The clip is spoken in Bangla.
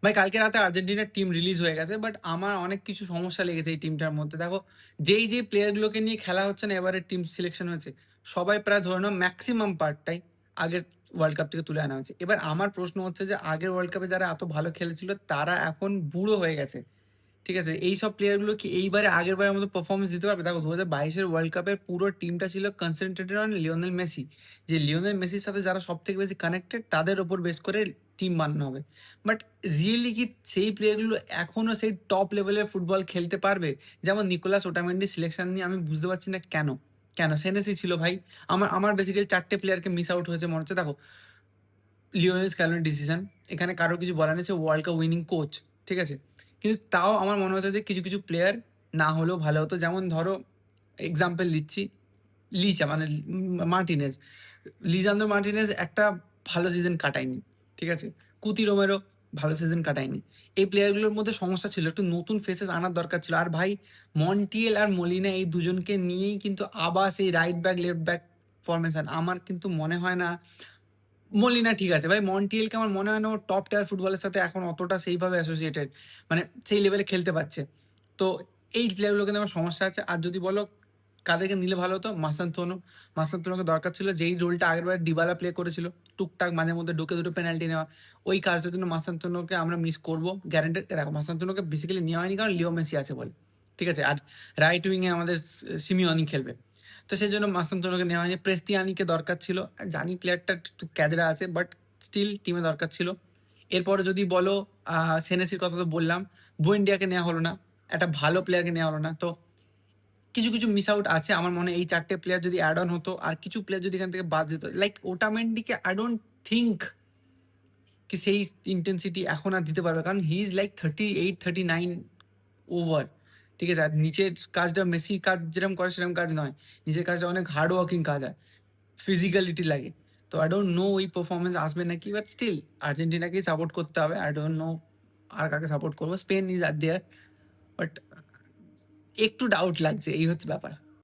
ভাই কালকে রাতে আর্জেন্টিনার টিম রিলিজ হয়ে গেছে, বাট আমার অনেক কিছু সমস্যা লেগেছে এই টিমটার মধ্যে। দেখো, যেই প্লেয়ারগুলোকে নিয়ে খেলা হচ্ছে না, এবারে টিম সিলেকশন হয়েছে, সবাই প্রায় ধরে নাও ম্যাক্সিমাম পার্টটাই আগের ওয়ার্ল্ড কাপ থেকে তুলে আনা হয়েছে। এবার আমার প্রশ্ন হচ্ছে যে আগের ওয়ার্ল্ড কাপে যারা এত ভালো খেলেছিল তারা এখন বুড়ো হয়ে গেছে, ঠিক আছে? এইসব প্লেয়ারগুলো কি এইবারে আগের বারের মতো পারফরমেন্স দিতে পারবে? দেখো, 2022-এর ওয়ার্ল্ড কাপের পুরো টিমটা ছিল কনসেন্ট্রেটেড অন লিওনেল মেসি। যে লিওনেল মেসির সাথে যারা সব থেকে বেশি কানেক্টেড তাদের ওপর বেস করে টিম বানানো হবে। বাট রিয়েলি কি সেই প্লেয়ারগুলো এখনো সেই টপ লেভেলের ফুটবল খেলতে পারবে? যেমন নিকোলাস ওটামেন্ডি সিলেকশন নিয়ে আমি বুঝতে পারছি না কেন। কেন সেনেসি ছিল ভাই? আমার আমার বেসিক্যালি 4টে প্লেয়ারকে মিস আউট হয়েছে মনে হচ্ছে। দেখো, লিওনেল স্ক্যালোনির ডিসিশন, এখানে কারোর কিছু বলার নেই, ওয়ার্ল্ড কাপ উইনিং কোচ, ঠিক আছে? কিন্তু তাও আমার মনে হচ্ছে যে কিছু কিছু প্লেয়ার না হলেও ভালো হতো। যেমন ধরো, এক্সাম্পল দিচ্ছি, মানে মার্টিনেজ, লিজান্দ্রো মার্টিনেজ একটা ভালো সিজন কাটায়নি, ঠিক আছে? কুতি রোমেরো ভালো সিজন কাটায়নি। এই প্লেয়ারগুলোর মধ্যে সমস্যা ছিল, একটু নতুন ফেসেস আনার দরকার ছিল। আর ভাই, মন্টিয়েল আর মলিনা এই দুজনকে নিয়েই কিন্তু আবার সেই right back left back formation. আমার কিন্তু মনে হয় না মলিনা ঠিক আছে ভাই, মন্টিয়েলকে আমার মনে হয় না ও টপ টায়ার ফুটবলের সাথে এখন অতটা সেইভাবে অ্যাসোসিয়েটেড, মানে সেই লেভেলে খেলতে পারছে। তো এই প্লেয়ারগুলোকে নিয়ে আমার সমস্যা আছে। আর যদি বলো কাদেরকে নিলে ভালো হতো, মাসান্তোনোকে দরকার ছিল, যেই রোলটা আগেরবার ডিবালা প্লে করেছিল, টুকটাক মাঝে মধ্যে ঢুকে দুটো পেনাল্টি নেওয়া, ওই কাজটার জন্য মাসান্তোনোকে আমরা মিস করবো গ্যারান্টেড। দেখো, মাসান্তোনোকে বেসিক্যালি নেওয়া হয়নি কারণ লিও মেসি আছে বলে, ঠিক আছে? আর রাইট উইংয়ে আমাদের সিমিওনি খেলবে, তো সেই জন্য মাসান্তোনোকে নেওয়া হয়নি। প্রেস্তিয়ানিকে দরকার ছিল, জানি প্লেয়ারটা একটু ক্যাদরা আছে, বাট স্টিল টিমে দরকার ছিল। এরপরে যদি বলো, সেনেসির কথা তো বললাম, বুয়েন্ডিয়াকে নেওয়া হলো না, একটা ভালো প্লেয়ারকে নেওয়া হলো না। তো কিছু কিছু মিস আউট আছে। আমার মনে হয় এই 4টে প্লেয়ার যদি অ্যাড অন হতো আর কিছু প্লেয়ার যদি এখান থেকে বাদ যেত, লাইক ওটামেন্ডিকে আই ডোন্ট থিঙ্ক কি সেই ইন্টেন্সিটি এখন আর দিতে পারবে, কারণ হি ইজ লাইক 38-39 ওভার, ঠিক আছে? আর নিচের কাজটা মেসি কাজ যেরকম করে সেরকম কাজ নয়, নিচের কাজটা অনেক হার্ড ওয়ার্কিং কাজ হয়, ফিজিক্যালিটি লাগে। তো আই ডোন্ট নো ওই পারফরমেন্স আসবে নাকি, বাট স্টিল আর্জেন্টিনাকেই সাপোর্ট করতে হবে। আই ডোন্ট নো আর কাকে সাপোর্ট করবো, Spain is are there, but একটু ডাউট লাগছে, এই হচ্ছে ব্যাপার।